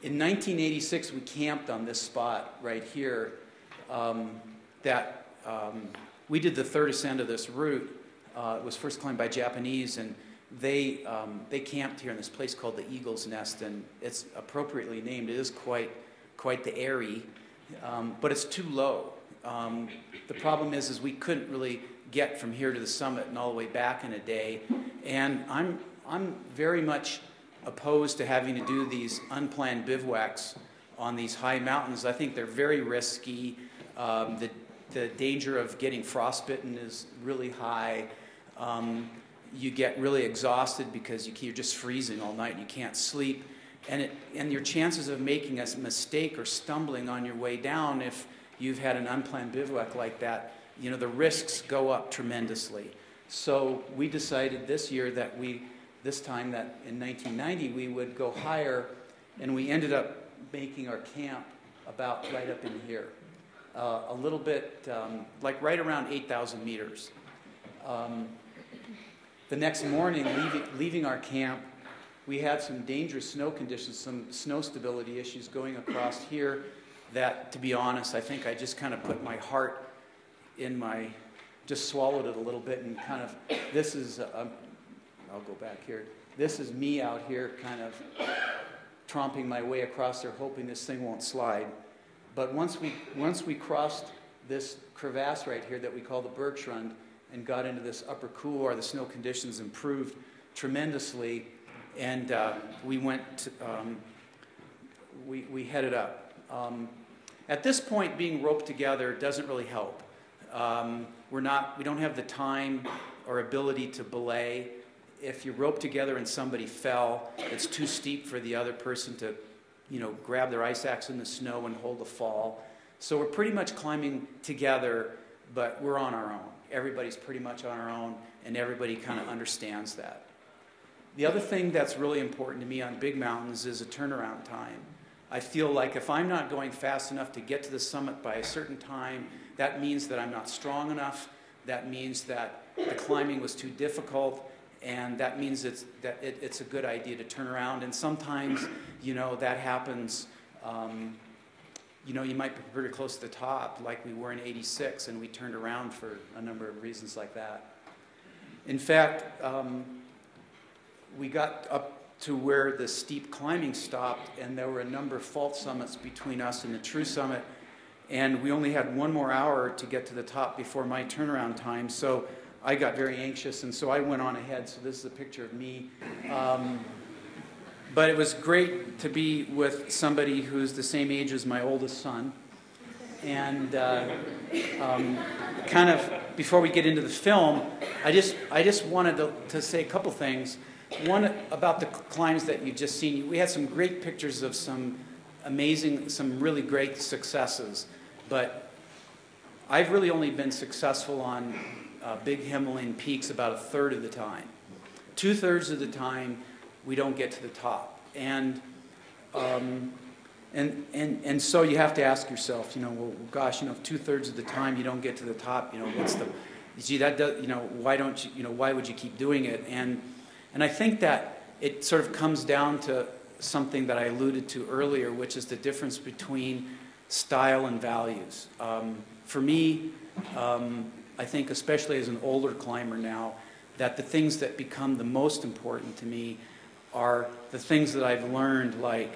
In 1986, we camped on this spot right here. We did the third ascent of this route. It was first climbed by Japanese, and they camped here in this place called the Eagle's Nest, and it's appropriately named. It is quite the eyrie, but it's too low. The problem is we couldn't really get from here to the summit and all the way back in a day, and I'm very much opposed to having to do these unplanned bivouacs on these high mountains. I think they're very risky. The danger of getting frostbitten is really high. You get really exhausted because you're just freezing all night and you can't sleep. And your chances of making a mistake or stumbling on your way down, if you've had an unplanned bivouac like that, the risks go up tremendously. So we decided this year that this time that in 1990 we would go higher, and we ended up making our camp about right up in here. A little bit, like right around 8,000 meters. The next morning, leaving our camp, we had some dangerous snow conditions, some snow stability issues going across here that, to be honest, I think I just kind of put my heart in just swallowed it a little bit and kind of, this is, I'll go back here. This is me out here kind of tromping my way across there, hoping this thing won't slide. But once we crossed this crevasse right here that we call the Bergschrund and got into this upper couloir, the snow conditions improved tremendously, and we headed up. At this point, being roped together doesn't really help. We don't have the time or ability to belay. If you rope together and somebody fell, it's too steep for the other person to grab their ice axe in the snow and hold the fall. So we're pretty much climbing together, but we're on our own. Everybody's pretty much on our own, and everybody kind of understands that. The other thing that's really important to me on big mountains is a turnaround time. I feel like if I'm not going fast enough to get to the summit by a certain time, that means that I'm not strong enough. That means that the climbing was too difficult. And that means it's a good idea to turn around. And sometimes, that happens. You might be pretty close to the top, like we were in '86, and we turned around for a number of reasons like that. In fact, we got up to where the steep climbing stopped, and there were a number of false summits between us and the true summit. And we only had one more hour to get to the top before my turnaround time. So I got very anxious, and so I went on ahead. So this is a picture of me. But it was great to be with somebody who's the same age as my oldest son. And kind of before we get into the film, I just wanted to say a couple things. One, about the climbs that you've just seen. We had some great pictures of some really great successes. But I've really only been successful on big Himalayan peaks about a third of the time. 2/3 of the time, we don't get to the top. And so you have to ask yourself, well, gosh, if 2/3 of the time you don't get to the top, what's the, why don't you, why would you keep doing it? And I think that it sort of comes down to something that I alluded to earlier, which is the difference between style and values. For me, I think, especially as an older climber now, that the things that become the most important to me are the things that I've learned, like,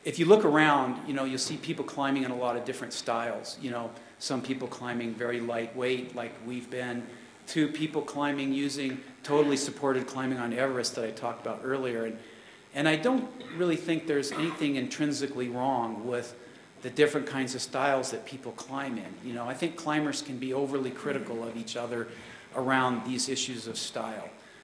if you look around, you'll see people climbing in a lot of different styles. Some people climbing very lightweight, like we've been, to people climbing using totally supported climbing on Everest that I talked about earlier. And I don't really think there's anything intrinsically wrong with the different kinds of styles that people climb in. I think climbers can be overly critical of each other around these issues of style.